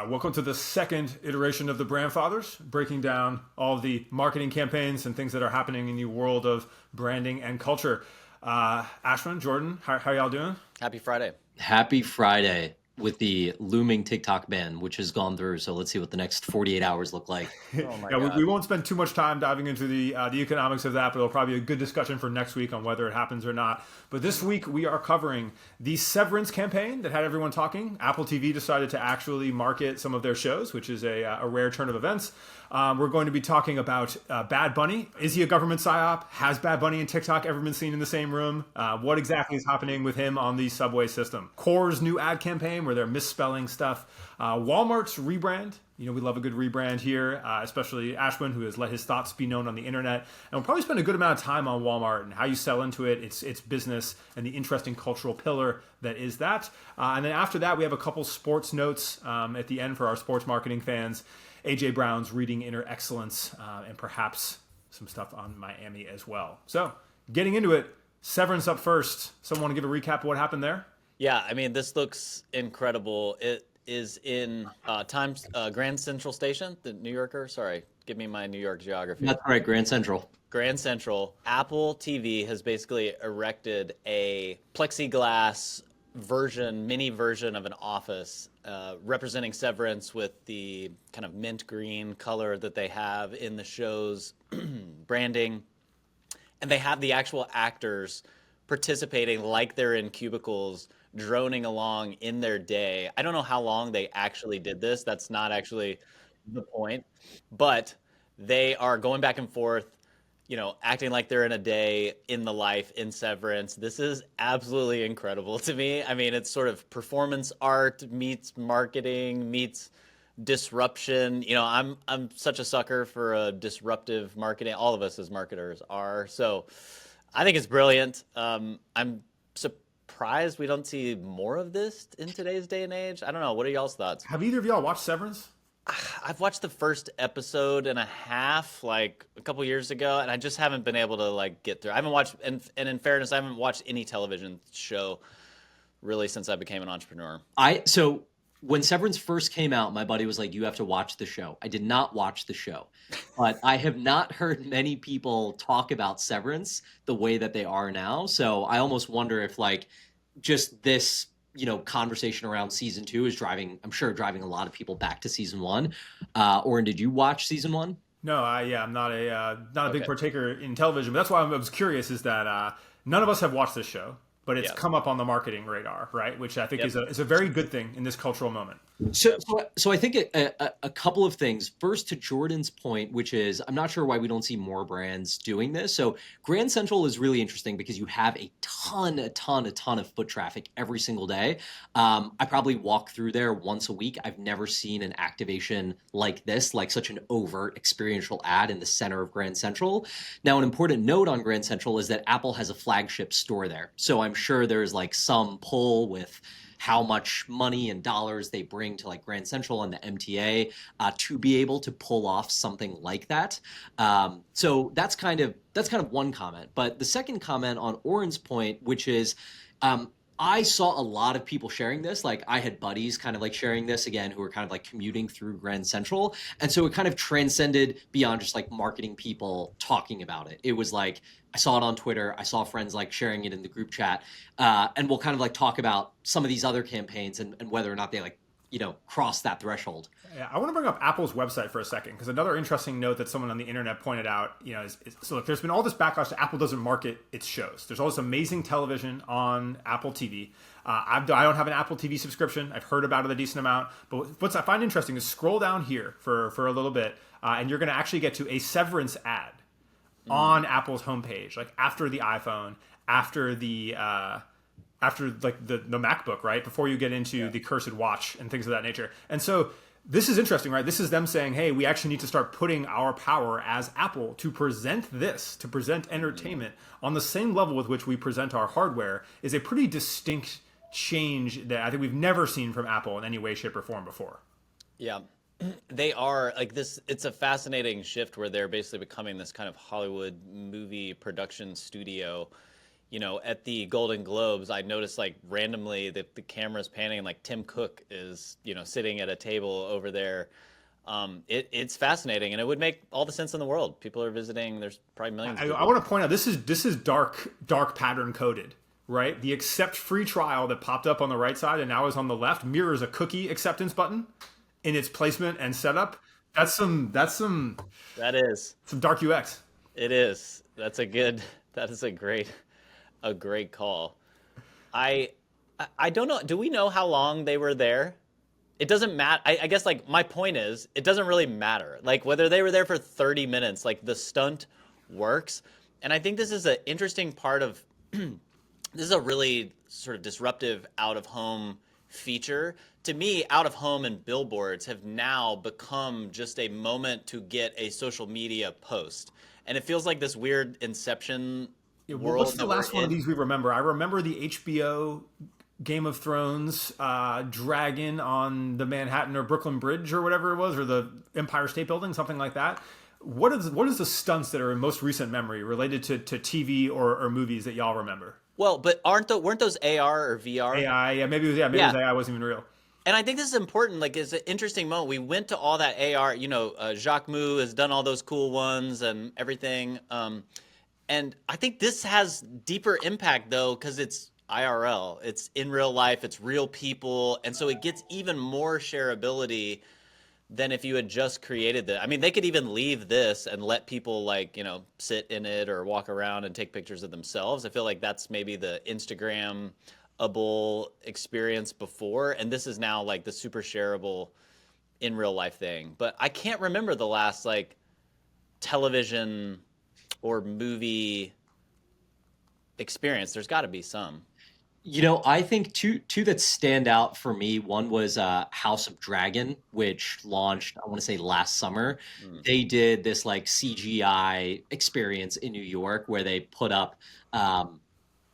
Welcome to the second iteration of the BrandFathers, breaking down all of the marketing campaigns and things that are happening in the world of branding and culture. Ashwin, Jordan, how y'all doing? Happy Friday. Happy Friday with the looming TikTok ban, which has gone through. So let's see what the next 48 hours look like. Oh my Yeah, God. we won't spend too much time diving into the economics of that, but it'll probably be a good discussion for next week on whether it happens or not. But this week we are covering the Severance campaign that had everyone talking. Apple TV decided to actually market some of their shows, which is a rare turn of events. We're going to be talking about Bad Bunny. Is he a government psyop? Has Bad Bunny and TikTok ever been seen in the same room? What exactly is happening with him on the subway system? Coors' new ad campaign where they're misspelling stuff. Walmart's rebrand. You know, we love a good rebrand here, especially Ashwin, who has let his thoughts be known on the internet. And we'll probably spend a good amount of time on Walmart and how you sell into it, its business, and the interesting cultural pillar that is that. And then after that, we have a couple sports notes at the end for our sports marketing fans. AJ Brown's reading inner excellence, and perhaps some stuff on Miami as well. So, getting into it, Severance up first. Someone want to give a recap of what happened there? Yeah, I mean, this looks incredible. It is in Grand Central Station, the New Yorker. Sorry, give me my New York geography. That's right, Grand Central. Grand Central. Apple TV has basically erected a plexiglass mini version of an office representing Severance with the kind of mint green color that they have in the show's branding. And they have the actual actors participating like they're in cubicles, droning along in their day. I don't know how long they actually did this. That's not actually the point. But they are going back and forth, acting like they're in a day in the life in Severance. This is absolutely incredible to me. I mean, it's sort of performance art meets marketing meets disruption. I'm such a sucker for a disruptive marketing. All of us as marketers are. So I think it's brilliant. I'm surprised we don't see more of this in today's day and age. I don't know. What are y'all's thoughts? Have either of y'all watched Severance? I've watched the first episode and a half like a couple years ago, and I just haven't been able to get through. I haven't watched, and in fairness, I haven't watched any television show really since I became an entrepreneur. So when Severance first came out, my buddy was like, "You have to watch the show." I did not watch the show, but I have not heard many people talk about Severance the way that they are now. So I almost wonder if just this conversation around season 2 is driving a lot of people back to season 1. Oren, did you watch season 1? No, I'm not a big partaker in television, but that's why I was curious. Is that none of us have watched this show, but it's come up on the marketing radar, right? Which I think is a very good thing in this cultural moment. So I think a couple of things. First, to Jordan's point, which is I'm not sure why we don't see more brands doing this. So Grand Central is really interesting because you have a ton of foot traffic every single day. I probably walk through there once a week. I've never seen an activation like this, like such an overt experiential ad in the center of Grand Central. Now, an important note on Grand Central is that Apple has a flagship store there. So I'm sure there's some pull with how much money and dollars they bring to Grand Central and the MTA to be able to pull off something like that. So that's kind of one comment. But the second comment on Oren's point, which is I saw a lot of people sharing this. I had buddies kind of sharing this again, who were kind of commuting through Grand Central. And so it kind of transcended beyond just marketing people talking about it. It was I saw it on Twitter. I saw friends sharing it in the group chat. And we'll kind of talk about some of these other campaigns and whether or not they cross that threshold. Yeah, I want to bring up Apple's website for a second, because another interesting note that someone on the internet pointed out, is so look, there's been all this backlash that Apple doesn't market its shows. There's all this amazing television on Apple TV. I don't have an Apple TV subscription. I've heard about it a decent amount. But what I find interesting is scroll down here for a little bit, and you're going to actually get to a Severance ad on Apple's homepage, after the iPhone, after the MacBook, right? Before you get into the cursed watch and things of that nature. And so this is interesting, right? This is them saying, hey, we actually need to start putting our power as Apple to present entertainment on the same level with which we present our hardware, is a pretty distinct change that I think we've never seen from Apple in any way, shape, or form before. Yeah. They are this. It's a fascinating shift where they're basically becoming this kind of Hollywood movie production studio at the Golden Globes, I noticed like randomly that the camera's panning and like Tim Cook is, sitting at a table over there. It's fascinating, and it would make all the sense in the world. People are visiting. There's probably millions of I people. want to point out this is dark pattern coded, right? The accept free trial that popped up on the right side and now is on the left mirrors a cookie acceptance button in its placement and setup. That's some That is. some dark UX. It is. That is a great call. I don't know. Do we know how long they were there? It doesn't matter. I guess like my point is, it doesn't really matter. Like whether they were there for 30 minutes, like the stunt works. And I think this is an interesting part of, this is a really sort of disruptive out of home feature. To me, out of home and billboards have now become just a moment to get a social media post. And it feels like this weird Inception world. What's the last one of these we remember? I remember the HBO Game of Thrones dragon on the Manhattan or Brooklyn Bridge or whatever it was, or the Empire State Building, something like that. What is the stunts that are in most recent memory related to TV or movies that y'all remember? Well, but weren't those AR or VR? AI, yeah, maybe it was AI, wasn't even real. And I think this is important. Like, it's an interesting moment. We went to all that AR. Jacques Mou has done all those cool ones and everything. And I think this has deeper impact though, because it's IRL. It's in real life. It's real people, and so it gets even more shareability than if you had just created that. I mean, they could even leave this and let people sit in it or walk around and take pictures of themselves. I feel like that's maybe the Instagram-able experience before, and this is now like the super shareable in real life thing. But I can't remember the last like television or movie experience. There's got to be some. I think two that stand out for me. One was House of Dragon, which launched, I want to say last summer. They did this like CGI experience in New York where they put up,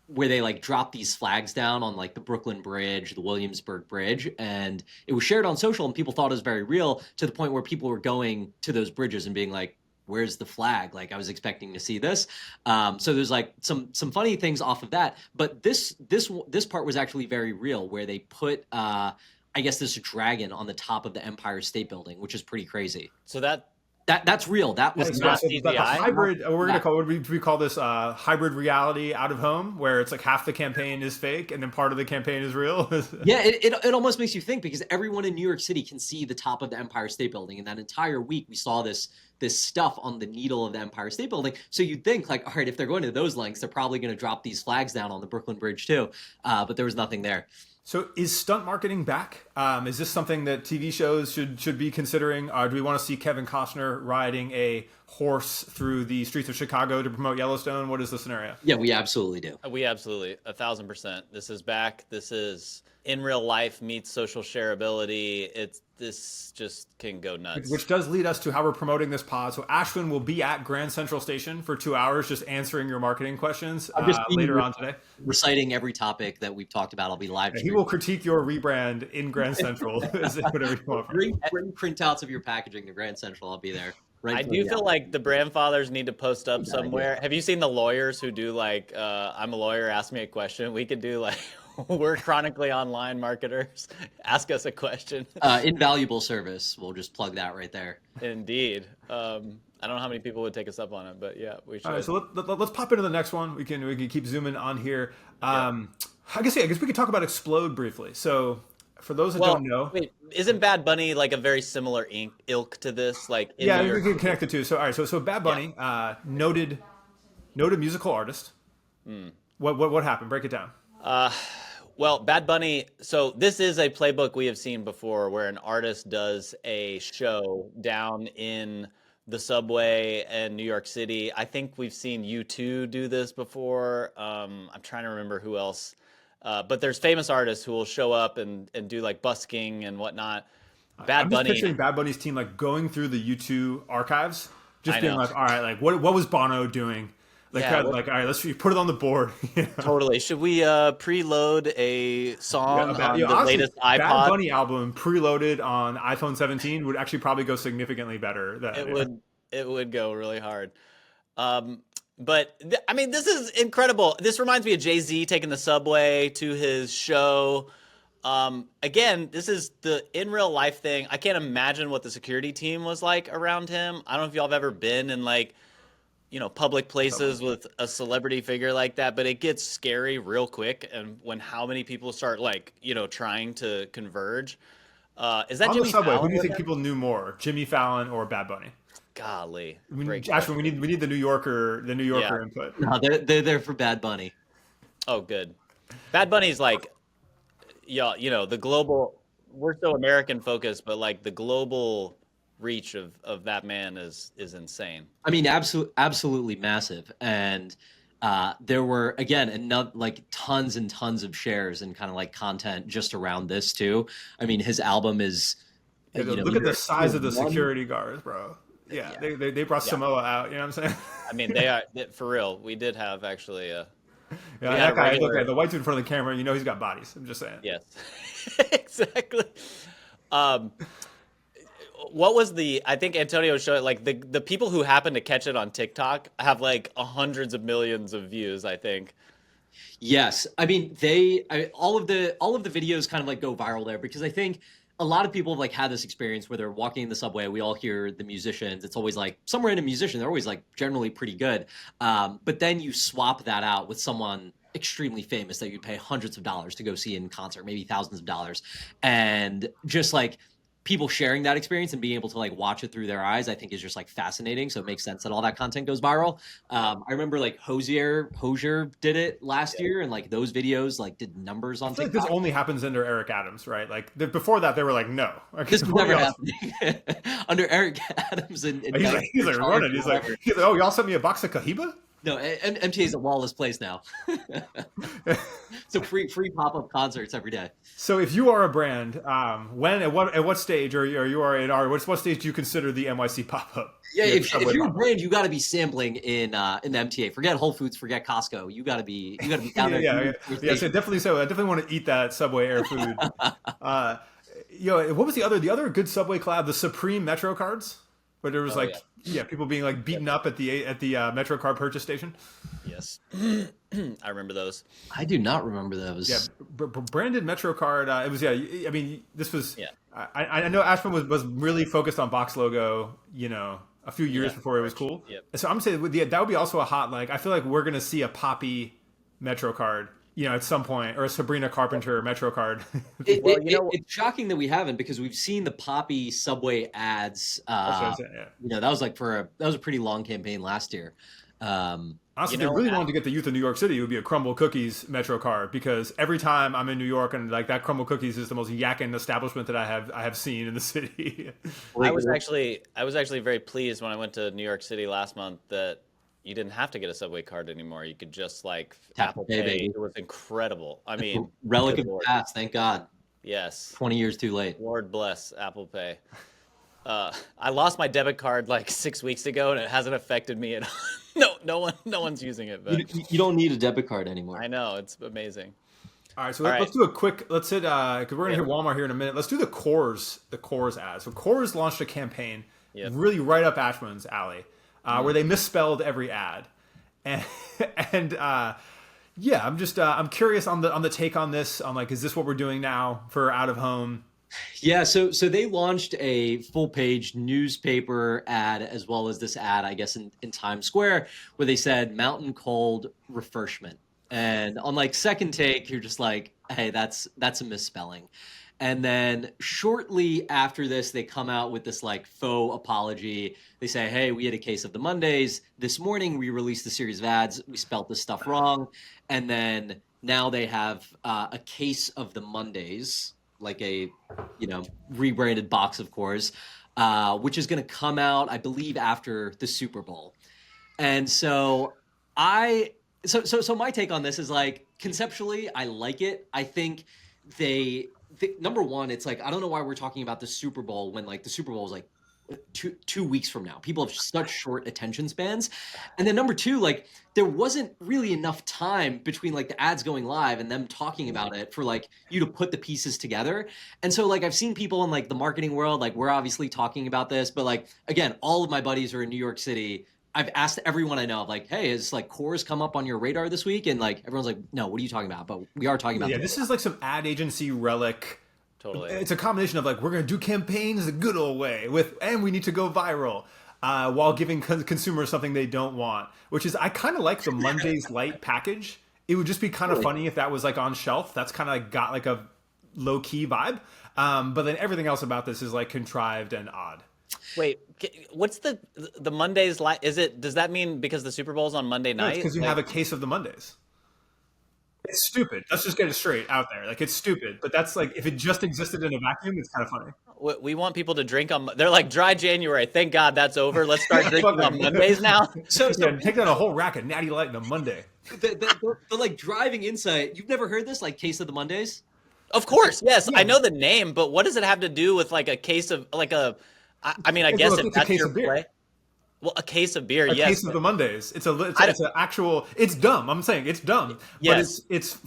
where they like dropped these flags down on like the Brooklyn Bridge, the Williamsburg Bridge, and it was shared on social, and people thought it was very real, to the point where people were going to those bridges and being like, where's the flag? Like, I was expecting to see this. So there's like some funny things off of that. But this part was actually very real, where they put, I guess, this dragon on the top of the Empire State Building, which is pretty crazy. So that's real. That was not the hybrid. We're gonna call. We call this hybrid reality out of home, where it's like half the campaign is fake and then part of the campaign is real. Yeah, it almost makes you think, because everyone in New York City can see the top of the Empire State Building, and that entire week we saw this stuff on the needle of the Empire State Building. So you'd think like, all right, if they're going to those lengths, they're probably going to drop these flags down on the Brooklyn Bridge too. But there was nothing there. So is stunt marketing back? Is this something that TV shows should be considering? Do we want to see Kevin Costner riding a horse through the streets of Chicago to promote Yellowstone? What is the scenario? Yeah, we absolutely do. We absolutely, 1,000%. This is back. This is in real life meets social shareability. This just can go nuts. Which does lead us to how we're promoting this pod. So Ashwin will be at Grand Central Station for 2 hours, just answing your marketing questions later on today. Reciting every topic that we've talked about. I'll be live. He will critique your rebrand in Grand Central. Whatever you want. Bring printouts of your packaging to Grand Central. I'll be there. I do feel like the BrandFathers need to post up somewhere. Have you seen the lawyers who do like, I'm a lawyer, ask me a question? We could do like, we're chronically online marketers. Ask us a question. Invaluable service. We'll just plug that right there. Indeed. I don't know how many people would take us up on it, but yeah, we should. All right, so let's pop into the next one. We can keep zooming on here. I guess we could talk about Explode briefly. So for those that don't know, wait, isn't Bad Bunny like a very similar ilk to this? Like, we can connect the two. So all right, so Bad Bunny, noted musical artist. What happened? Break it down. Well, Bad Bunny, so this is a playbook we have seen before, where an artist does a show down in the subway in New York City. I think we've seen U2 do this before. I'm trying to remember who else. But there's famous artists who will show up and do like busking and whatnot. I'm just picturing Bad Bunny's team like going through the U2 archives, just being like, all right, like what was Bono doing? Like, all right, let's put it on the board. Totally. Should we preload a song on the honestly, latest iPod? Bad Bunny album preloaded on iPhone 17 would actually probably go significantly better. It would go really hard. But I mean, this is incredible. This reminds me of Jay-Z taking the subway to his show. Again, this is the in real life thing. I can't imagine what the security team was like around him. I don't know if y'all have ever been in like, public places with a celebrity figure like that, but it gets scary real quick. And when how many people start like, trying to converge. Is that On the Jimmy subway, who Fallon do you with think him? people knew more, Jimmy Fallon or Bad Bunny? Golly, Actually, great question. we need the New Yorker Yeah. input. No, they're there for Bad Bunny. Oh, good. Bad Bunny's like, yeah, the global. We're so American focused, but like the global reach of that man is insane. I mean, absolutely massive. And there were again enough like tons and tons of shares and kind of like content just around this too. I mean, his album is, Yeah, look at the size of the one, security guards, bro. Yeah, Yeah. they brought Yeah. Samoa out. You know what I'm saying? I mean, for real. We did have actually Yeah, we had that a guy. regular. Look, the white dude in front of the camera. You know he's got bodies. I'm just saying. Yes, exactly. Um, what was I think Antonio showed like the people who happen to catch it on TikTok have like hundreds of millions of views, I think. yes. I mean, all of the videos kind of like go viral there because I think a lot of people have like had this experience where they're walking in the subway. We all hear the musicians. It's always like some random musician. They're always like generally pretty good. But then you swap that out with someone extremely famous that you'd pay hundreds of dollars to go see in concert, maybe thousands of dollars, and just like people sharing that experience and being able to like watch it through their eyes, I think is just like fascinating. So it makes sense that all that content goes viral. I remember like Hosier did it last year, and like those videos like did numbers on I feel like TikTok. this only happens under Eric Adams, right? Like before that, they were like, no. This was never happening under Eric Adams and He's like running. He's like, oh, y'all sent me a box of Cohiba? no, MTA is a lawless place now. So free pop-up concerts every day. So if you are a brand, at what stage, or you are at what stage do you consider the NYC pop up? Yeah, if you're a brand, you got to be sampling in the MTA. Forget Whole Foods, forget Costco. You got to be down there. Yeah. So definitely. So I definitely want to eat that Subway air food. What was the other good Subway collab? The Supreme Metro cards, where there was people being like beaten up at the Metro card purchase station. Yes, I remember those. I do not remember those. Yeah, branded Metro card. It was. Yeah, I mean, this was. Yeah. I know Ashman was really focused on box logo. A few years before it was cool. Yep. So I'm saying that would be also a hot, like, I feel like we're gonna see a Poppy Metro card, at some point, or a Sabrina Carpenter Metro card. It's shocking that we haven't, because we've seen the Poppy Subway ads. That's what I'm saying, yeah. That was like that was a pretty long campaign last year. Honestly, if they really wanted to get the youth of New York City, it would be a Crumble Cookies Metro card, because every time I'm in New York, and like that Crumble Cookies is the most yakking establishment that I have seen in the city. I was actually very pleased when I went to New York City last month that you didn't have to get a Subway card anymore. You could just like Apple Pay. Baby. It was incredible. I mean, relic good of the Lord. past. Thank God. Yes. 20 years too late. Lord bless Apple Pay. I lost my debit card like 6 weeks ago, and it hasn't affected me at all. No one's using it. But You don't need a debit card anymore. I know, it's amazing. All right, so let's do a quick. Let's hit because we're gonna hit Walmart here in a minute. Let's do the Coors ad. So Coors launched a campaign, really right up Ashman's alley, where they misspelled every ad, and I'm curious on the take on this. On like, is this what we're doing now for out of home? Yeah, so they launched a full page newspaper ad, as well as this ad, I guess, in Times Square, where they said mountain cold refreshment. And on like second take, you're just like, hey, that's a misspelling. And then shortly after this, they come out with this like faux apology. They say, hey, we had a case of the Mondays. This morning, we released a series of ads. We spelt this stuff wrong. And then now they have a case of the Mondays, like a rebranded box of Coors, which is going to come out, I believe, after the Super Bowl. And so so my take on this is like, conceptually, I like it. I think number one, it's like, I don't know why we're talking about the Super Bowl when like the Super Bowl is like two weeks from now. People have such short attention spans. And then number two, like there wasn't really enough time between like the ads going live and them talking about it for like you to put the pieces together. And so like I've seen people in like the marketing world, like we're obviously talking about this, but like, again, all of my buddies are in New York City. I've asked everyone I know, like, hey, has like Coors come up on your radar this week? And like everyone's like, no, what are you talking about? But we are talking about Yeah, this is like some ad agency relic. Totally. It's a combination of like we're gonna do campaigns the good old way and we need to go viral while giving consumers something they don't want. Which is I kind of like the Mondays Light package. It would just be kind of funny if that was like on shelf. That's kind of like got like a low key vibe. But then everything else about this is like contrived and odd. Wait, what's the Mondays like? Does that mean because the Super Bowl's on Monday No, it's night? because you Like, have a case of the Mondays. It's stupid. Let's just get it straight out there. Like it's stupid, but that's like if it just existed in a vacuum, it's kind of funny. we want people to drink on. They're like dry January. Thank God that's over. Let's start drinking Fuck on them. Mondays now. So Yeah, take down a whole rack of Natty Light on a Monday. the like driving insight. You've never heard this, like Case of the Mondays? Of course, yes, I know the name, but what does it have to do with like a case of like a? I mean, I guess Look, if it's a that's case your of beer. play. Well, a case of beer, A yes. case of the Mondays. It's an actual. It's dumb. I'm saying it's dumb, Yes. but it's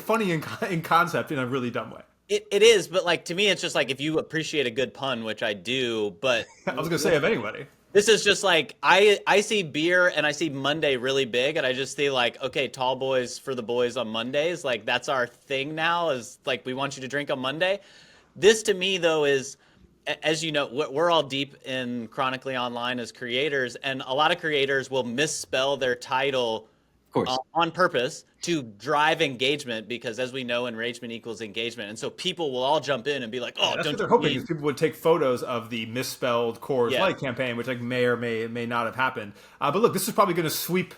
funny in concept in a really dumb way. It is, but like to me, it's just like if you appreciate a good pun, which I do, but I was gonna say of anybody. this is just like I see beer and I see Monday really big, and I just see like, okay, tall boys for the boys on Mondays, like that's our thing now. Is like we want you to drink on Monday. This to me though is, as you know, we're all deep in chronically online as creators, and a lot of creators will misspell their title Of course. on purpose to drive engagement, because as we know, enragement equals engagement, and so people will all jump in and be like, "Oh, That's don't what they're you hoping mean?" is people would take photos of the misspelled Coors Yeah. Light campaign, which like may or may not have happened. But look, this is probably going to sweep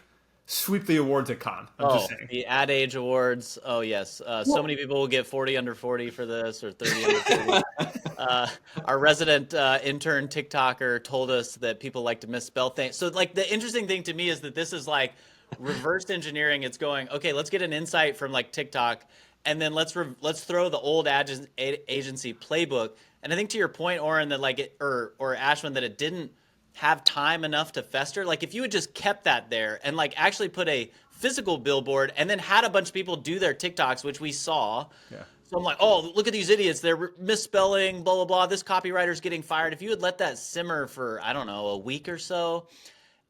the awards at Con. I'm Oh, just saying. the Ad Age Awards. Oh yes, so many people will get 40 under 40 for this, or 30 under 30. Our resident intern TikToker told us that people like to misspell things. So like the interesting thing to me is that this is like reverse engineering. It's going, okay, let's get an insight from like TikTok, and then let's throw the old agency playbook. And I think to your point, Oren, that like it, or Ashwin, that it didn't have time enough to fester. Like if you had just kept that there and like actually put a physical billboard and then had a bunch of people do their TikToks, which we saw. Yeah. So I'm like, oh, look at these idiots. They're misspelling, blah, blah, blah. This copywriter's getting fired. If you had let that simmer for, I don't know, a week or so,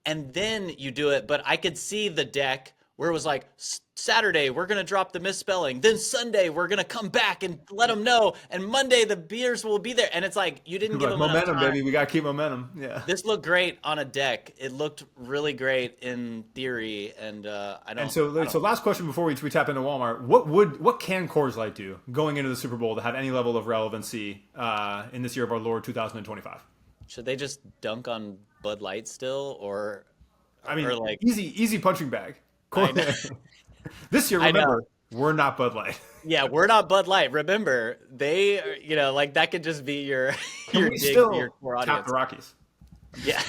and then you do it. But I could see the deck where it was like, Saturday, we're going to drop the misspelling. Then Sunday, we're going to come back and let them know. And Monday, the beers will be there. And it's like, you didn't give them enough Momentum, time. baby. We got to keep momentum. Yeah. This looked great on a deck. It looked really great in theory. And I don't. And so last question before we tap into Walmart. What can Coors Light do going into the Super Bowl to have any level of relevancy in this year of our Lord 2025? Should they just dunk on Bud Light still, or? I mean, or like, easy punching bag. I know. This year, I know. remember, we're not Bud Light. Yeah, we're not Bud Light. Remember, they, like that could just be your Can your we dig, still your core tap audience. the Rockies? Yeah.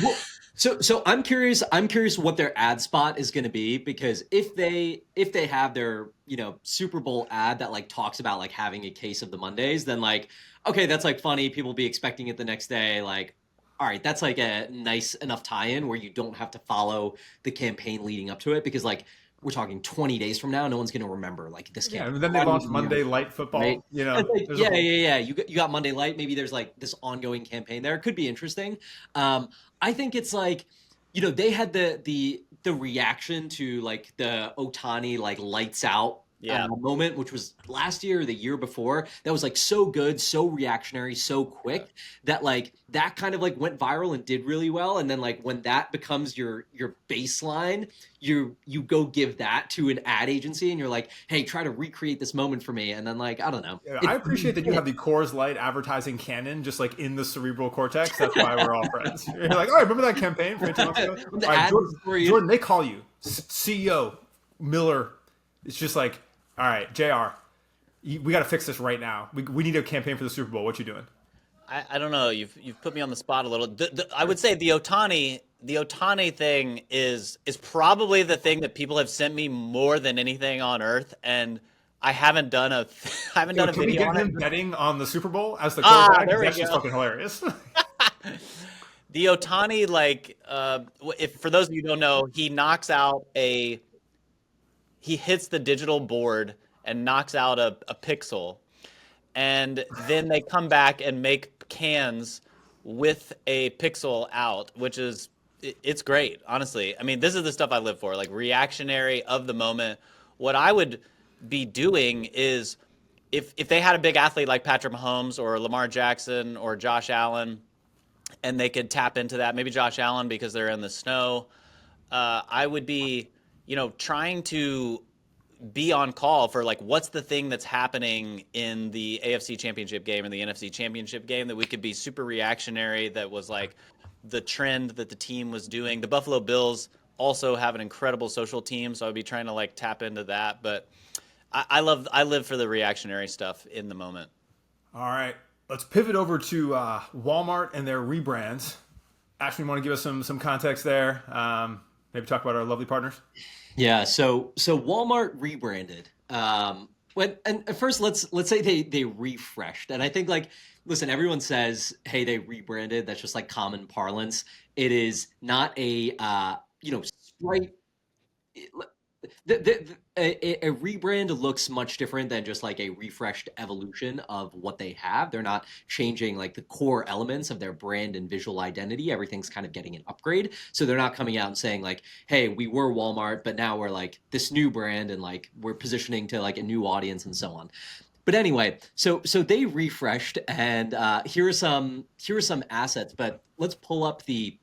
So I'm curious what their ad spot is going to be, because if they have their Super Bowl ad that like talks about like having a case of the Mondays, then like, okay, that's like funny, people will be expecting it the next day, like, all right, that's like a nice enough tie-in where you don't have to follow the campaign leading up to it, because like we're talking 20 days from now, no one's going to remember like this Yeah, campaign. and then they launched Monday Light Football. Right. There's a Yeah, whole- yeah. You got Monday Light. Maybe there's like this ongoing campaign there. It could be interesting. I think it's like, they had the reaction to like the Otani like lights out moment, which was last year or the year before. That was like so good, so reactionary, so quick that like that kind of like went viral and did really well. And then like when that becomes your baseline, you go give that to an ad agency and you're like, hey, try to recreate this moment for me. And then like, I don't know. I appreciate that you have the Coors Light advertising canon just like in the cerebral cortex. That's why we're all friends. You're like, all right, remember that campaign from 18 months ago? All The right, ad Jordan, they call you CEO Miller. It's just like, all right, JR, we got to fix this right now. We need a campaign for the Super Bowl. What you doing? I don't know. You've put me on the spot a little. I would say the Otani thing is probably the thing that people have sent me more than anything on earth, and I haven't done a Can we video get on him it. betting on the Super Bowl as the quarterback? there we That's just go. fucking hilarious. The Otani, like, if for those of you who don't know, he hits the digital board and knocks out a pixel, and then they come back and make cans with a pixel out, which is It's great, honestly. I mean, this is the stuff I live for, like reactionary of the moment. What I would be doing is if they had a big athlete like Patrick Mahomes or Lamar Jackson or Josh Allen, and they could tap into that, maybe Josh Allen because they're in the snow, I would be, trying to be on call for like what's the thing that's happening in the AFC Championship game and the NFC Championship game that we could be super reactionary, that was like the trend that the team was doing. The Buffalo Bills also have an incredible social team, so I would be trying to like tap into that. But I live for the reactionary stuff in the moment. All right, let's pivot over to Walmart and their rebrands. Ashley, you want to give us some context there? Maybe talk about our lovely partners. Yeah, so Walmart rebranded. And at first, let's say they refreshed, and I think like, listen, everyone says, hey, they rebranded. That's just like common parlance. It is not a stripe. A rebrand looks much different than just like a refreshed evolution of what they have. They're not changing like the core elements of their brand and visual identity. Everything's kind of getting an upgrade. So they're not coming out and saying like, hey, we were Walmart, but now we're like this new brand and like we're positioning to like a new audience and so on. But anyway, so they refreshed, and here are some assets. But let's pull up the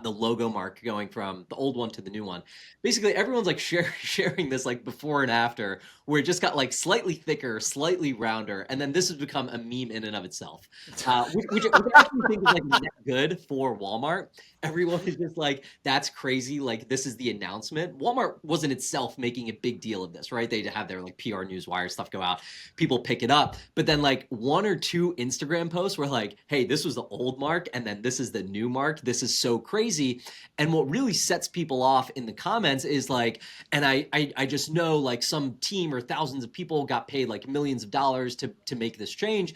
logo mark going from the old one to the new one. Basically, everyone's like sharing this like before and after, where it just got like slightly thicker, slightly rounder, and then this has become a meme in and of itself, which I actually think is like not good for Walmart. Everyone is just like, that's crazy. Like, this is the announcement. Walmart wasn't itself making a big deal of this, right? They have their like PR newswire stuff go out, people pick it up, but then like one or two Instagram posts were like, hey, this was the old mark, and then this is the new mark. This is so crazy. And what really sets people off in the comments is like, and I just know like some team or thousands of people got paid like millions of dollars to make this change.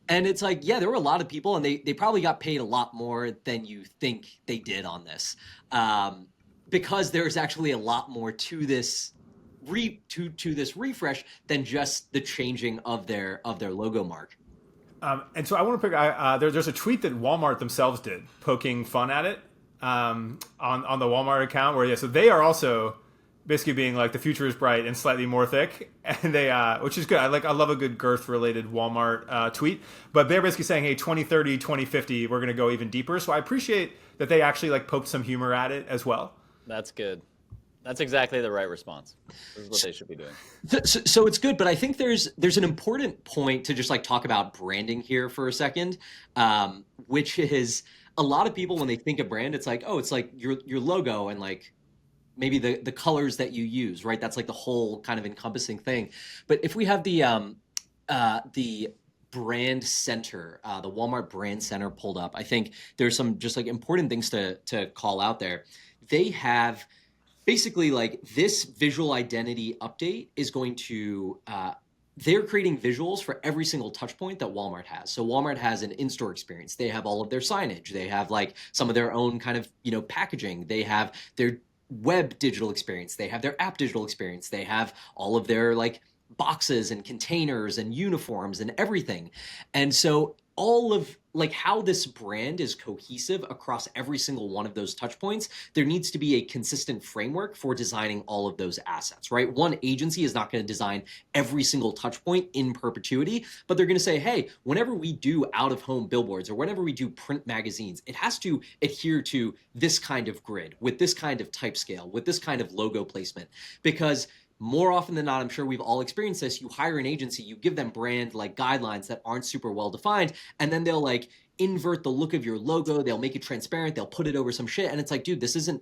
And it's like, yeah, there were a lot of people, and they probably got paid a lot more than you think they did on this, because there's actually a lot more to this this refresh than just the changing of their logo mark. And so I want to pick. There's a tweet that Walmart themselves did, poking fun at it on the Walmart account, where so they are also basically being like, the future is bright and slightly more thick, and they which is good. I love a good girth related Walmart tweet, but they're basically saying, hey, 2030, 2050, we're going to go even deeper. So I appreciate that they actually like poked some humor at it as well. That's good. That's exactly the right response. This is what they should be doing. So it's good, but I think there's an important point to just like talk about branding here for a second, which is a lot of people when they think of brand, it's like, oh, it's like your logo and like maybe the colors that you use, right? That's like the whole kind of encompassing thing. But if we have the brand center, the Walmart brand center pulled up, I think there's some just like important things to call out there. They have basically like this visual identity update is going to they're creating visuals for every single touch point that Walmart has. So Walmart has an in-store experience. They have all of their signage. They have like some of their own kind of, packaging. They have their web digital experience. They have their app digital experience. They have all of their like boxes and containers and uniforms and everything. And so all of like how this brand is cohesive across every single one of those touch points, there needs to be a consistent framework for designing all of those assets, right? One agency is not going to design every single touch point in perpetuity, but they're going to say, hey, whenever we do out-of-home billboards or whenever we do print magazines, it has to adhere to this kind of grid with this kind of type scale, with this kind of logo placement, because more often than not, I'm sure we've all experienced this. You hire an agency, you give them brand like guidelines that aren't super well defined, and then they'll like invert the look of your logo. They'll make it transparent. They'll put it over some shit, and it's like, dude, this isn't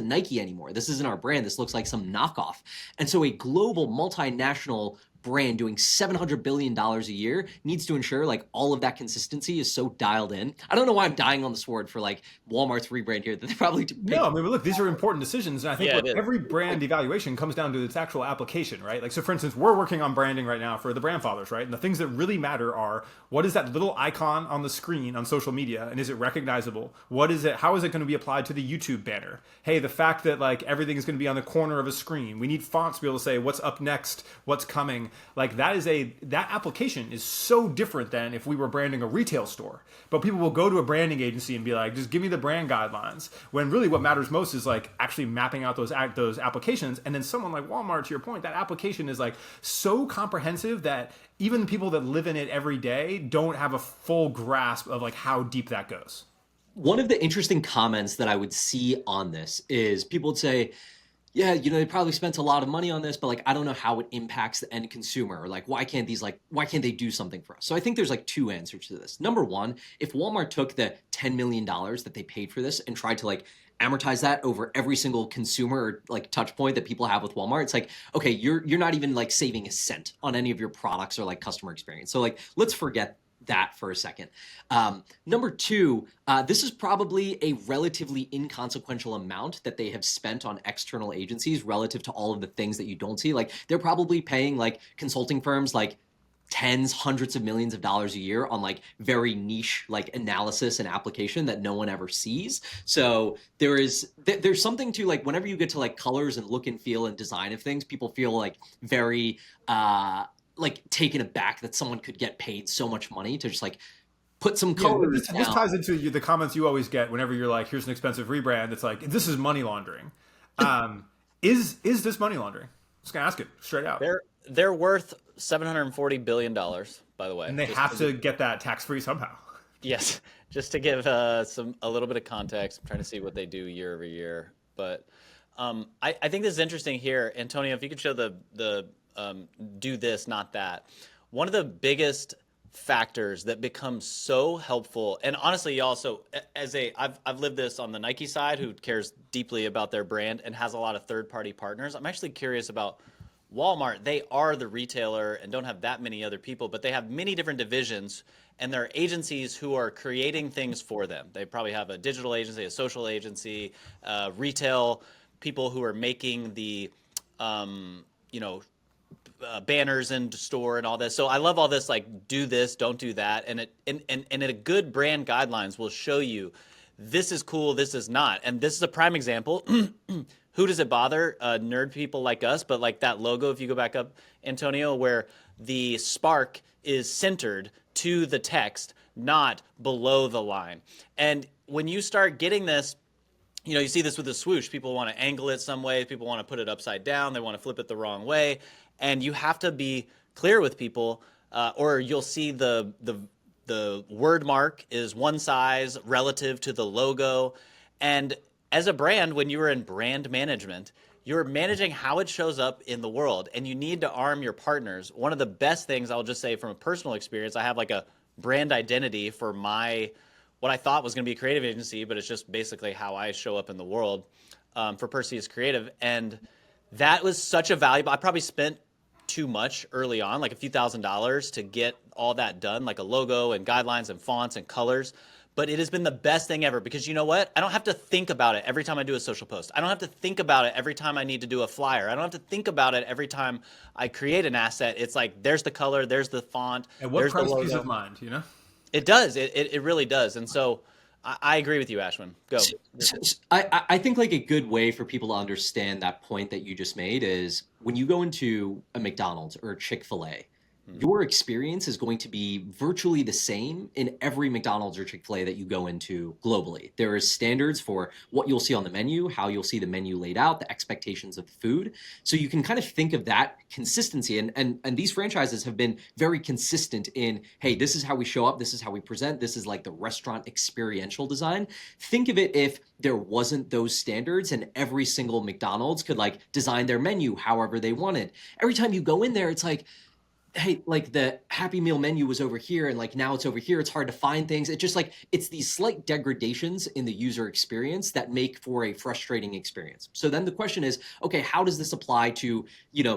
Nike anymore. This isn't our brand. This looks like some knockoff. And so a global multinational brand doing $700 billion a year needs to ensure like all of that consistency is so dialed in. I don't know why I'm dying on the sword for like Walmart's rebrand here that they probably No, I mean, look, these are important decisions, and I think every brand evaluation comes down to its actual application, right? Like, so for instance, we're working on branding right now for the BrandFathers, right? And the things that really matter are, what is that little icon on the screen on social media, and is it recognizable? What is it? How is it going to be applied to the YouTube banner? Hey, the fact that like everything is going to be on the corner of a screen. We need fonts to be able to say what's up next, what's coming. branding, like that application is so different than if we were branding a retail store. But people will go to a branding agency and be like, just give me the brand guidelines. When really what matters most is like actually mapping out those applications. And then someone like Walmart, to your point, that application is like so comprehensive that even people that live in it every day don't have a full grasp of like how deep that goes. One of the interesting comments that I would see on this is people would say, yeah, they probably spent a lot of money on this, but like, I don't know how it impacts the end consumer. Or like, why can't they do something for us? So I think there's like two answers to this. Number one, if Walmart took the $10 million that they paid for this and tried to like amortize that over every single consumer or like touch point that people have with Walmart, it's like, okay, you're not even like saving a cent on any of your products or like customer experience. So like, let's forget that for a second. Number two, this is probably a relatively inconsequential amount that they have spent on external agencies relative to all of the things that you don't see. Like they're probably paying like consulting firms like tens, hundreds of millions of dollars a year on like very niche like analysis and application that no one ever sees. So there's something to like whenever you get to like colors and look and feel and design of things, people feel like very like taken aback that someone could get paid so much money to just like put some colors this ties into the comments you always get whenever you're like, here's an expensive rebrand. It's like, this is money laundering. Is this money laundering? I'm just gonna ask it straight out. They're worth $740 billion, by the way. And they have to get that tax-free somehow. Yes, just to give a little bit of context. I'm trying to see what they do year over year, but I think this is interesting here, Antonio. If you could show the do this, not that. One of the biggest factors that becomes so helpful, and honestly, also I've lived this on the Nike side, who cares deeply about their brand and has a lot of third-party partners. I'm actually curious about Walmart. They are the retailer and don't have that many other people, but they have many different divisions, and there are agencies who are creating things for them. They probably have a digital agency, a social agency, retail people who are making the banners in store and all this. So I love all this, like, do this, don't do that. And a good brand guidelines will show you this is cool, this is not. And this is a prime example. Who does it bother? Nerd people like us, but like that logo, if you go back up, Antonio, where the spark is centered to the text, not below the line. And when you start getting this, you see this with the swoosh. People want to angle it some way. People want to put it upside down. They want to flip it the wrong way. And you have to be clear with people, or you'll see the word mark is one size relative to the logo. And as a brand, when you're in brand management, you're managing how it shows up in the world, and you need to arm your partners. One of the best things, I'll just say from a personal experience, I have like a brand identity for what I thought was going to be a creative agency, but it's just basically how I show up in the world for Perseus Creative. And that was such a valuable, I probably spent too much early on, like a few $1,000s to get all that done, like a logo and guidelines and fonts and colors. But it has been the best thing ever, because you know what? I don't have to think about it every time I do a social post. I don't have to think about it every time I need to do a flyer. I don't have to think about it every time I create an asset. It's like, there's the color, there's the font, and what there's price the logo. Peace of mind, It does. It really does. And so I agree with you, Ashwin. Go. I think like a good way for people to understand that point that you just made is when you go into a McDonald's or a Chick-fil-A, your experience is going to be virtually the same in every McDonald's or Chick-fil-A that you go into globally. There is standards for what you'll see on the menu, how you'll see the menu laid out, the expectations of the food. So you can kind of think of that consistency. And these franchises have been very consistent in, hey, this is how we show up, this is how we present, this is like the restaurant experiential design. Think of it if there wasn't those standards and every single McDonald's could like design their menu however they wanted. Every time you go in there, it's like, hey, like the Happy Meal menu was over here and like now it's over here. It's hard to find things. It's just like, it's these slight degradations in the user experience that make for a frustrating experience. So then the question is, okay, how does this apply to,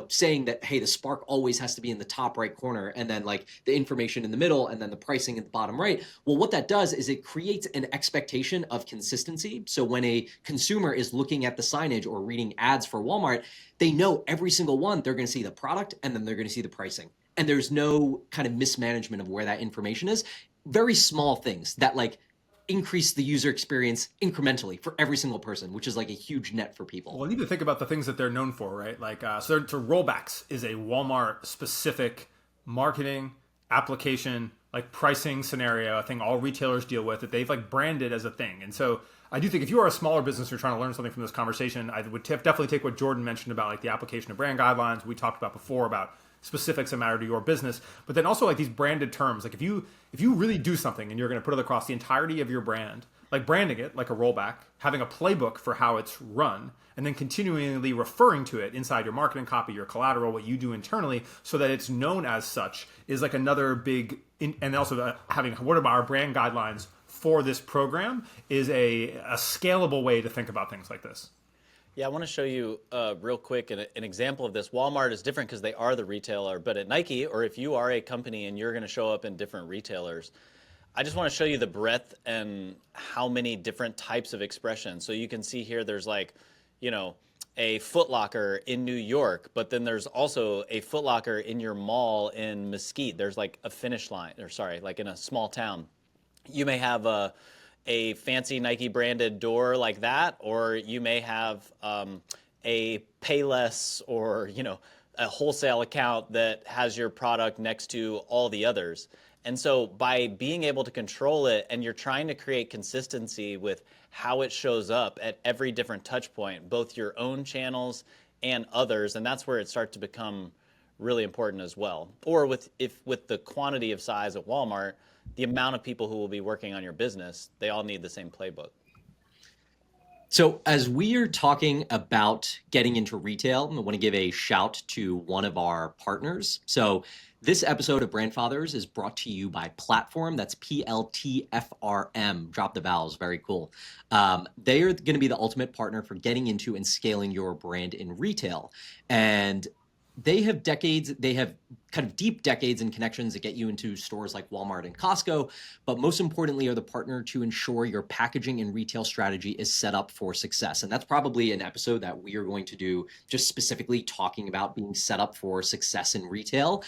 saying that, hey, the spark always has to be in the top right corner and then like the information in the middle and then the pricing at the bottom right? Well, what that does is it creates an expectation of consistency. So when a consumer is looking at the signage or reading ads for Walmart, they know every single one, they're going to see the product and then they're going to see the pricing. And there's no kind of mismanagement of where that information is. Very small things that like increase the user experience incrementally for every single person, which is like a huge net for people. Well, I need to think about the things that they're known for, right? Like, so rollbacks is a Walmart specific marketing application, like pricing scenario, a thing all retailers deal with that they've like branded as a thing. And so I do think if you are a smaller business or trying to learn something from this conversation, I would definitely take what Jordan mentioned about like the application of brand guidelines we talked about before about specifics that matter to your business, but then also like these branded terms. Like if you really do something and you're going to put it across the entirety of your brand, like branding it like a rollback, having a playbook for how it's run, and then continually referring to it inside your marketing copy, your collateral, what you do internally, so that it's known as such, is like another big. And also having what are our brand guidelines for this program is a scalable way to think about things like this. Yeah, I want to show you real quick an example of this. Walmart is different because they are the retailer, but at Nike, or if you are a company and you're going to show up in different retailers, I just want to show you the breadth and how many different types of expressions. So you can see here there's like, a Foot Locker in New York, but then there's also a Foot Locker in your mall in Mesquite. There's like a Finish Line, like in a small town. You may have a fancy Nike branded door like that, or you may have a Payless or a wholesale account that has your product next to all the others. And so by being able to control it, and you're trying to create consistency with how it shows up at every different touch point, both your own channels and others, and that's where it starts to become really important as well. Or with the quantity of size at Walmart, the amount of people who will be working on your business, they all need the same playbook. So as we are talking about getting into retail, I want to give a shout to one of our partners. So this episode of BrandFathers is brought to you by Platform. That's PLTFRM. Drop the vowels. Very cool. They are going to be the ultimate partner for getting into and scaling your brand in retail. And they have kind of deep decades and connections that get you into stores like Walmart and Costco, but most importantly are the partner to ensure your packaging and retail strategy is set up for success. And that's probably an episode that we are going to do just specifically talking about being set up for success in retail.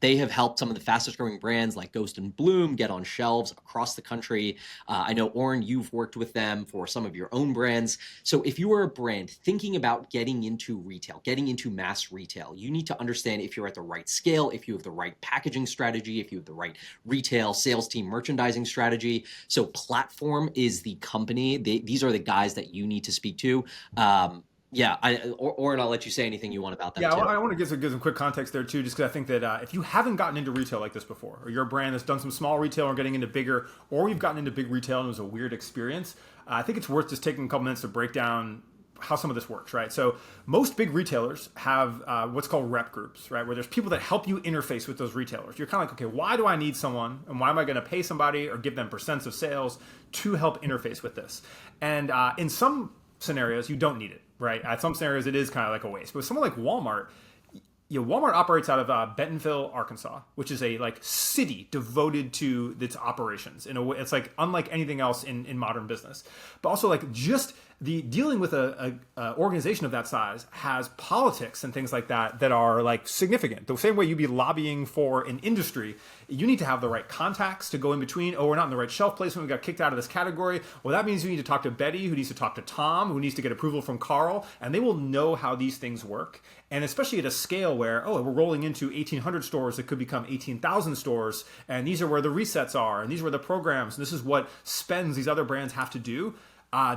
They have helped some of the fastest growing brands like Ghost and Bloom get on shelves across the country. I know, Oren, you've worked with them for some of your own brands. So if you are a brand thinking about getting into retail, getting into mass retail, you need to understand if you're at the right scale, if you have the right packaging strategy, if you have the right retail sales team merchandising strategy. So Platform is the company. These are the guys that you need to speak to. Oren, I'll let you say anything you want about that. Yeah, too. I want to give some quick context there too, just because I think that if you haven't gotten into retail like this before, or you're a brand that's done some small retail or getting into bigger, or you've gotten into big retail and it was a weird experience, I think it's worth just taking a couple minutes to break down how some of this works, right? So most big retailers have what's called rep groups, right? Where there's people that help you interface with those retailers. You're kind of like, okay, why do I need someone, and why am I going to pay somebody or give them percents of sales to help interface with this? And in some scenarios, you don't need it. Right. At some scenarios, it is kind of like a waste. But with someone like Walmart, Walmart operates out of Bentonville, Arkansas, which is a like city devoted to its operations. In a way, it's like unlike anything else in modern business. But also like just the dealing with a organization of that size has politics and things like that are like significant. The same way you'd be lobbying for an industry, you need to have the right contacts to go in between. Oh, we're not in the right shelf placement. We got kicked out of this category. Well, that means you need to talk to Betty, who needs to talk to Tom, who needs to get approval from Carl, and they will know how these things work. And especially at a scale where, we're rolling into 1,800 stores that could become 18,000 stores, and these are where the resets are, and these are where the programs, and this is what spends these other brands have to do.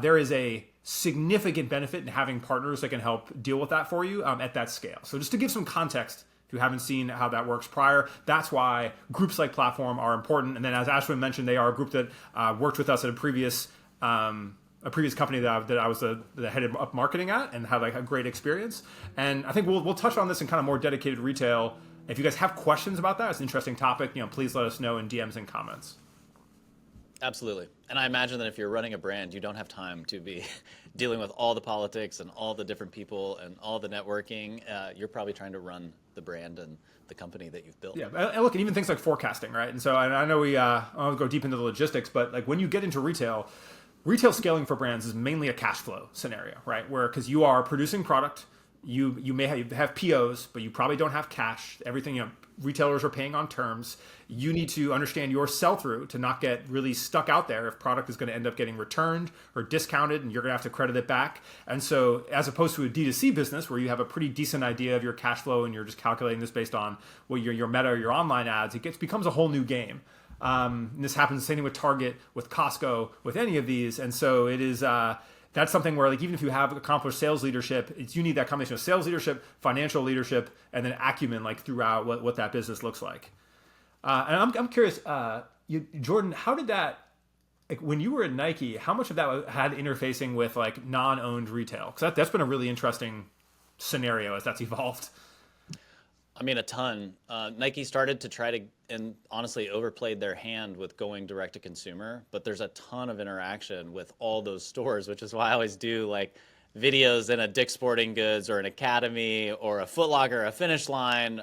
There is a significant benefit in having partners that can help deal with that for you at that scale. So just to give some context, if you haven't seen how that works prior, that's why groups like Platform are important. And then as Ashwin mentioned, they are a group that worked with us at a previous company that I was the head of marketing at and had like a great experience. And I think we'll touch on this in kind of more dedicated retail. If you guys have questions about that, it's an interesting topic, please let us know in DMs and comments. Absolutely. And I imagine that if you're running a brand, you don't have time to be dealing with all the politics and all the different people and all the networking. You're probably trying to run the brand and the company that you've built. Yeah, and look, and even things like forecasting, right? And so I know I won't go deep into the logistics, but like when you get into retail scaling for brands is mainly a cash flow scenario, right? Where, because you are producing product, you may have POs, but you probably don't have cash. Everything, retailers are paying on terms. You need to understand your sell-through to not get really stuck out there if product is going to end up getting returned or discounted and you're going to have to credit it back. And so as opposed to a D2C business where you have a pretty decent idea of your cash flow and you're just calculating this based on what your meta or your online ads, it becomes a whole new game. And this happens the same thing with Target, with Costco, with any of these. And so it is... that's something where, like, even if you have accomplished sales leadership, you need that combination of sales leadership, financial leadership, and then acumen, like, throughout what that business looks like. And I'm curious, Jordan, how did that, like, when you were at Nike, how much of that had interfacing with, like, non-owned retail? Because that's been a really interesting scenario as that's evolved. I mean, a ton. Nike started to try to, and honestly overplayed their hand with going direct to consumer, but there's a ton of interaction with all those stores, which is why I always do like videos in a Dick's Sporting Goods or an Academy or a Foot Locker, a Finish Line,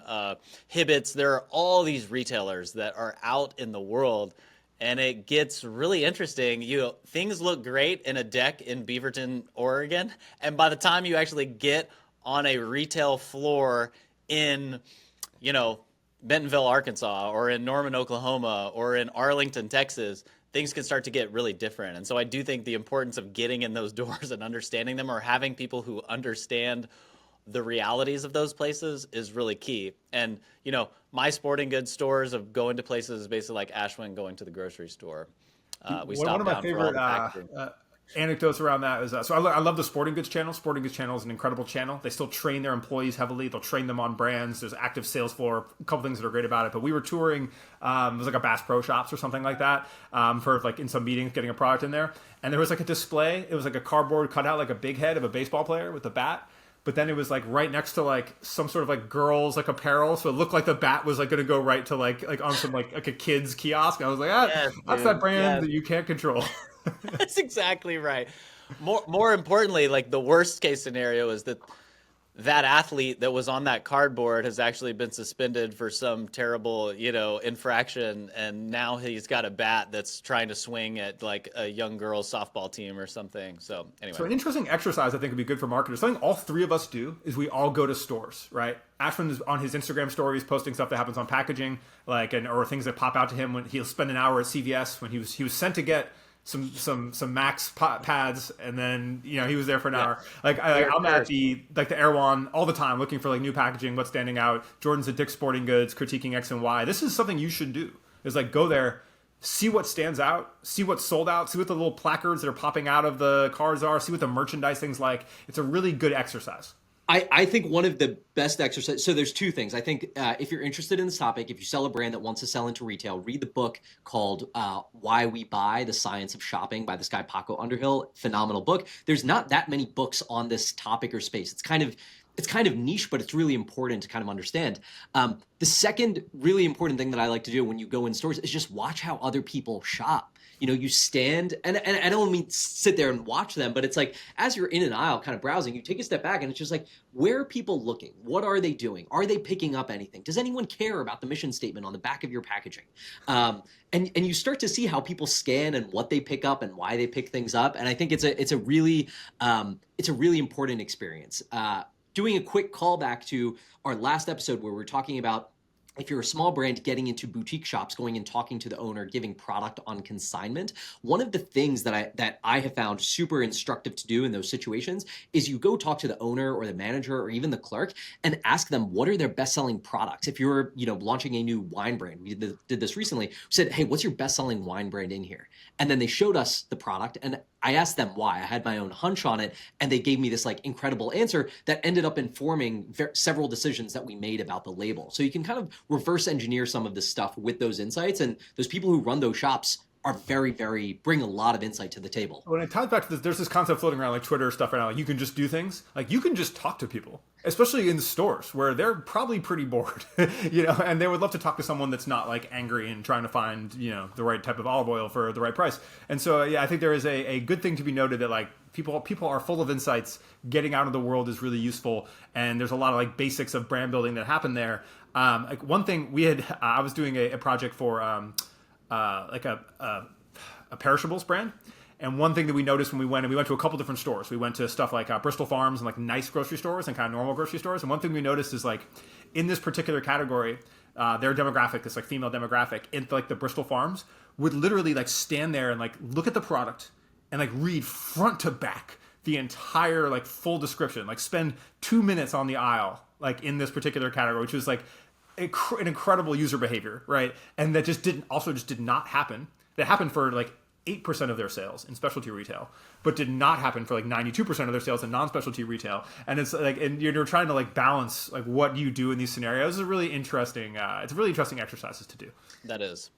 Hibbett's. There are all these retailers that are out in the world, and it gets really interesting. Things look great in a deck in Beaverton, Oregon, and by the time you actually get on a retail floor in, Bentonville, Arkansas, or in Norman, Oklahoma, or in Arlington, Texas, things can start to get really different. And so I do think the importance of getting in those doors and understanding them, or having people who understand the realities of those places, is really key. And, my sporting goods stores of going to places is basically like Ashwin going to the grocery store. We One stopped of my down for all favorite the packaging. anecdotes around that is so I love the Sporting Goods channel. Sporting Goods channel is an incredible channel. They still train their employees heavily. They'll train them on brands. There's active sales floor. A couple things that are great about it. But we were touring, it was like a Bass Pro Shops or something like that, for like in some meetings, getting a product in there. And there was like a display. It was like a cardboard cutout, like a big head of a baseball player with a bat. But then it was like right next to like some sort of like girls like apparel, so it looked like the bat was like going to go right to like on some like a kid's kiosk. And I was like, Yes, that's dude. that brand Yes. that you can't control. That's exactly right. More importantly, like the worst case scenario is that athlete that was on that cardboard has actually been suspended for some terrible, infraction, and now he's got a bat that's trying to swing at like a young girls softball team or something. So anyway. So an interesting exercise I think would be good for marketers. Something all three of us do is we all go to stores, right? Ashwin is on his Instagram stories posting stuff that happens on packaging, or things that pop out to him when he'll spend an hour at CVS when he was sent to get some Max pads, and then he was there for an hour. Like I'm at the Erewhon all the time looking for like new packaging, what's standing out. Jordan's at Dick's Sporting Goods critiquing X and Y. This is something you should do. Is like go there, see what stands out, see what's sold out, see what the little placards that are popping out of the cars are, see what the merchandise thing's like. It's a really good exercise. I think one of the best exercises, so there's two things. I think if you're interested in this topic, if you sell a brand that wants to sell into retail, read the book called Why We Buy, The Science of Shopping by this guy, Paco Underhill. Phenomenal book. There's not that many books on this topic or space. It's kind of niche, but it's really important to kind of understand. The second really important thing that I like to do when you go in stores is just watch how other people shop. You stand, and I don't mean sit there and watch them, but it's like as you're in an aisle kind of browsing, you take a step back and it's just like, where are people looking? What are they doing? Are they picking up anything? Does anyone care about the mission statement on the back of your packaging? And you start to see how people scan and what they pick up and why they pick things up. And I think it's a really important experience. Doing a quick callback to our last episode where we're talking about if you're a small brand getting into boutique shops, going and talking to the owner, giving product on consignment, one of the things that I have found super instructive to do in those situations is you go talk to the owner or the manager or even the clerk and ask them what are their best-selling products. If you're launching a new wine brand, we did this recently. We said, hey, what's your best-selling wine brand in here? And then they showed us the product and I asked them why. I had my own hunch on it, and they gave me this like incredible answer that ended up informing several decisions that we made about the label. So you can kind of reverse engineer some of this stuff with those insights, and those people who run those shops are bring a lot of insight to the table. When it ties back to this, there's this concept floating around like Twitter stuff right now. Like you can just do things. Like you can just talk to people, especially in the stores where they're probably pretty bored, and they would love to talk to someone that's not like angry and trying to find, the right type of olive oil for the right price. And so, I think there is a good thing to be noted that like people are full of insights. Getting out of the world is really useful. And there's a lot of like basics of brand building that happen there. Like one thing I was doing a project for, like a perishables brand, And one thing that we noticed when we went to a couple different stores. We went to stuff like Bristol Farms and like nice grocery stores and kind of normal grocery stores. And one thing we noticed is like in this particular category, their demographic, this like female demographic, in like the Bristol Farms, would literally like stand there and like look at the product and like read front to back the entire like full description, like spend 2 minutes on the aisle, like in this particular category, which was like an incredible user behavior, right? And that just did not happen. That happened for like 8% of their sales in specialty retail, but did not happen for like 92% of their sales in non-specialty retail. And it's like, and you're trying to like balance like what you do in these scenarios. Is really interesting. It's really interesting exercises to do. That is,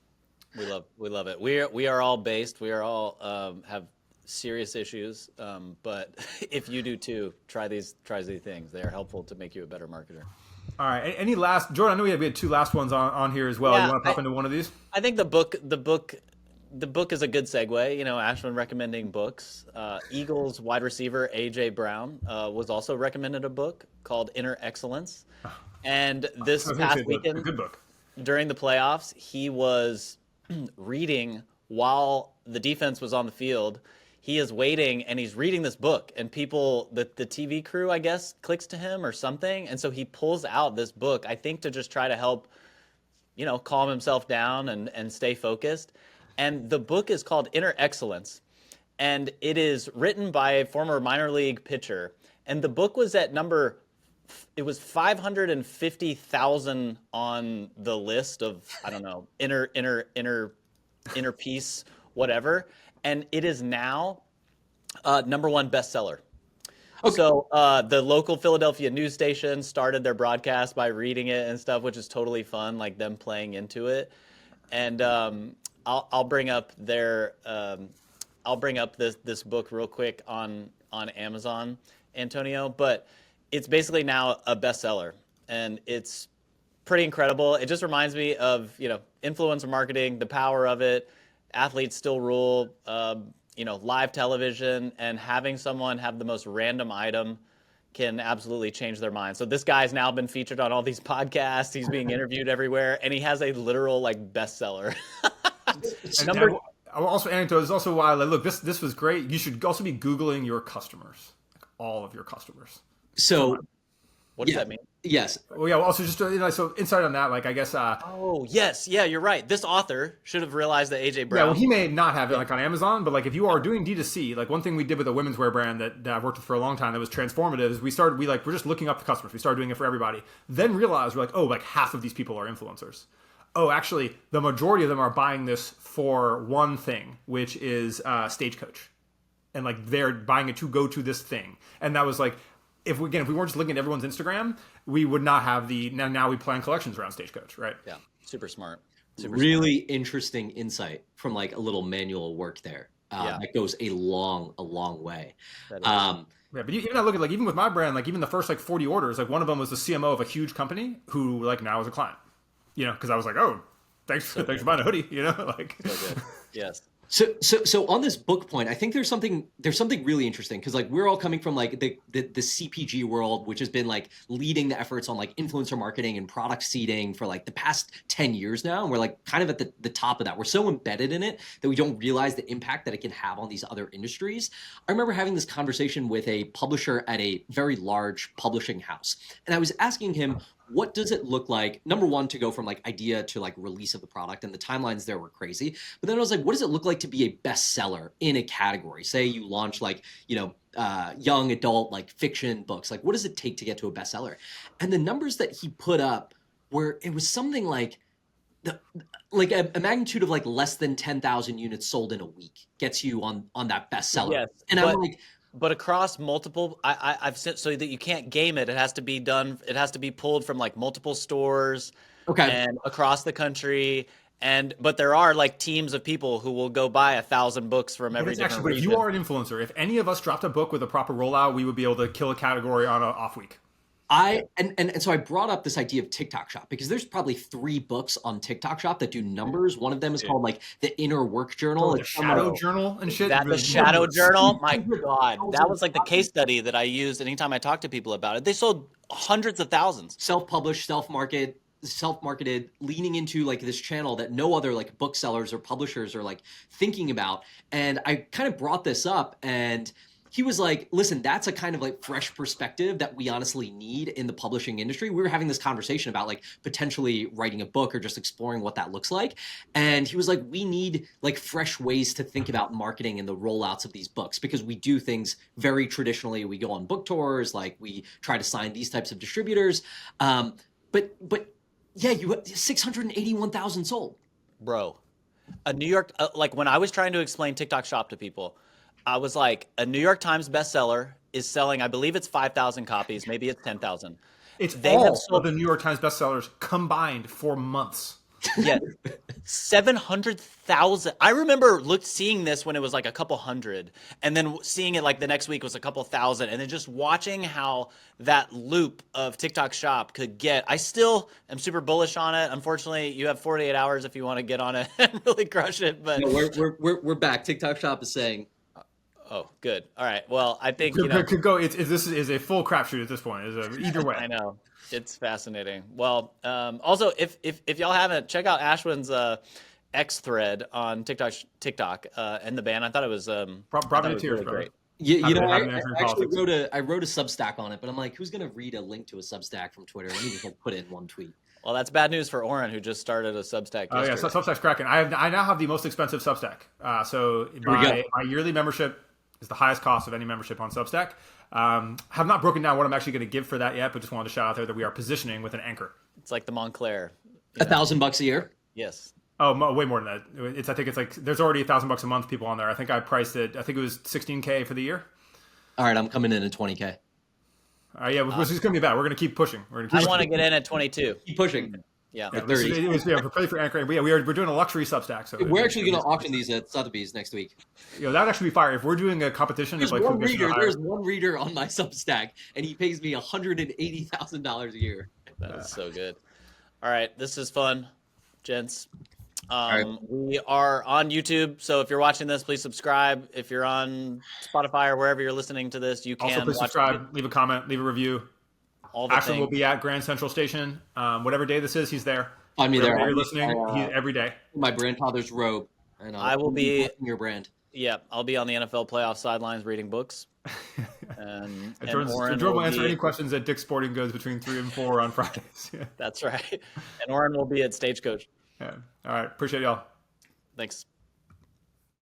we love it. We are all based. We are all have serious issues. But if you do too, try these things. They are helpful to make you a better marketer. All right. Any last, Jordan? I know we had 2 last ones on here as well. Yeah, you want to pop into one of these? I think the book is a good segue. You know, Ashwin recommending books. Eagles wide receiver A.J. Brown was also recommended a book called Inner Excellence. And this past weekend, a good book. During the playoffs, he was reading while the defense was on the field. He is waiting and he's reading this book, and people, the TV crew, I guess, clicks to him or something. And so he pulls out this book, I think, to just try to help, you know, calm himself down and stay focused. And the book is called Inner Excellence, and it is written by a former minor league pitcher. And the book was at it was 550,000 on the list of, I don't know, inner peace, whatever. And it is now #1 bestseller. Okay. So the local Philadelphia news station started their broadcast by reading it and stuff, which is totally fun, like them playing into it. And I'll bring up this book real quick on Amazon, Antonio. But it's basically now a bestseller, and it's pretty incredible. It just reminds me of, you know, influencer marketing, the power of it. Athletes still rule. You know, live television, and having someone have the most random item can absolutely change their mind. So this guy's now been featured on all these podcasts. He's being interviewed everywhere, and he has a literal like bestseller. Also, anecdote is also why. Like, look, this was great. You should also be Googling your customers, like all of your customers. So, what does that mean? Yes. Well, yeah. Well, also, just so insight on that, like I guess. Oh yes, yeah, you're right. This author should have realized that AJ Brown. Yeah, well, he may not have it like on Amazon, but like if you are doing D2C, like one thing we did with a women's wear brand that I've worked with for a long time that was transformative is we're just looking up the customers. We started doing it for everybody. Then realized we're like, oh, like half of these people are influencers. Oh, actually, the majority of them are buying this for one thing, which is Stagecoach, and like they're buying it to go to this thing. And that was like, if we weren't just looking at everyone's Instagram, we would not have now we plan collections around Stagecoach, right? Yeah, super smart. Really interesting insight from like a little manual work there. That goes a long way. Yeah, but even I look at like even with my brand, like even the first like 40 orders, like one of them was the CMO of a huge company who like now is a client. You know, because I was like, oh, thanks for buying a hoodie. You know, like. So good. Yes. So on this book point, I think there's something really interesting, because like we're all coming from like the CPG world, which has been like leading the efforts on like influencer marketing and product seeding for like the past 10 years now, and we're like kind of at the top of that. We're so embedded in it that we don't realize the impact that it can have on these other industries. I remember having this conversation with a publisher at a very large publishing house, and I was asking him, what does it look like, #1, to go from like idea to like release of the product? And the timelines there were crazy. But then I was like, what does it look like to be a bestseller in a category? Say you launch like, you know, young adult like fiction books. Like, what does it take to get to a bestseller? And the numbers that he put up were, it was something like a magnitude of like less than 10,000 units sold in a week gets you on that bestseller. Yes, and I'm like, but across multiple, I've said so that you can't game it. It has to be done. It has to be pulled from like multiple stores, and across the country. But there are like teams of people who will go buy 1,000 books from every different region. If you are an influencer, if any of us dropped a book with a proper rollout, we would be able to kill a category on an off week. So I brought up this idea of TikTok Shop, because there's probably 3 books on TikTok Shop that do numbers. One of them is called like the Inner Work Journal. The Shadow Journal and shit. The Shadow Journal? My God. That was like the case study that I used anytime I talk to people about it. They sold hundreds of thousands. Self-published, self-market, self-marketed, leaning into like this channel that no other like booksellers or publishers are like thinking about. And I kind of brought this up, and he was like, listen, that's a kind of like fresh perspective that we honestly need in the publishing industry. We were having this conversation about like potentially writing a book or just exploring what that looks like. And he was like, we need like fresh ways to think about marketing and the rollouts of these books, because we do things very traditionally. We go on book tours, like we try to sign these types of distributors. But yeah, you 681,000 sold. Bro, a New York, like when I was trying to explain TikTok Shop to people, I was like, a New York Times bestseller is selling, I believe it's 5,000 copies, maybe it's 10,000. It's They all have sold, of the New York Times bestsellers combined for months. yeah, 700,000. I remember seeing this when it was like a couple hundred, and then seeing it like the next week was a couple thousand, and then just watching how that loop of TikTok Shop could get. I still am super bullish on it. Unfortunately, you have 48 hours if you want to get on it and really crush it. But No, we're back. TikTok Shop is saying, oh, good. All right. Well, I think Could go. This is a full crapshoot at this point. Either way. I know. It's fascinating. Well, also, if y'all haven't, check out Ashwin's X thread on TikTok and the band. I thought it was Probably tears, really great. you know, Having I answer in actually politics. wrote a Substack on it, but I'm like, who's going to read a link to a Substack from Twitter? Let me just like put it in one tweet. Well, that's bad news for Oren, who just started a Substack. Oh yeah, Substack's cracking. I now have the most expensive Substack. So my yearly membership is the highest cost of any membership on Substack. Have not broken down what I'm actually going to give for that yet, but just wanted to shout out there that we are positioning with an anchor. It's like the Montclair. $1,000 a year. Yes. Oh, way more than that. I think it's like there's already $1,000 a month people on there. I think I priced it. I think it was $16K for the year. All right, I'm coming in at $20K. Yeah, which is going to be bad. We're going to keep pushing. I want to get in at 22. Keep pushing. Yeah. We're ready for anchoring. But yeah, we're doing a luxury Substack. So we're actually going to auction these at Sotheby's next week. That would actually be fire. If we're doing a competition, There's like there's one reader on my Substack, and he pays me $180,000 a year. That is so good. All right, this is fun, gents. Right. We are on YouTube, so if you're watching this, please subscribe. If you're on Spotify or wherever you're listening to this, you can also please subscribe, leave a comment, leave a review. Ashwin will be at Grand Central Station. Whatever day this is, he's there. Find me there. You're listening. He's every day. My BrandFathers robe. And I will be your brand. Yeah, I'll be on the NFL playoff sidelines reading books. And Jordan will answer any questions at Dick's Sporting Goods between 3 and 4 on Fridays. That's right. And Oren will be at Stagecoach. Yeah. All right. Appreciate y'all. Thanks.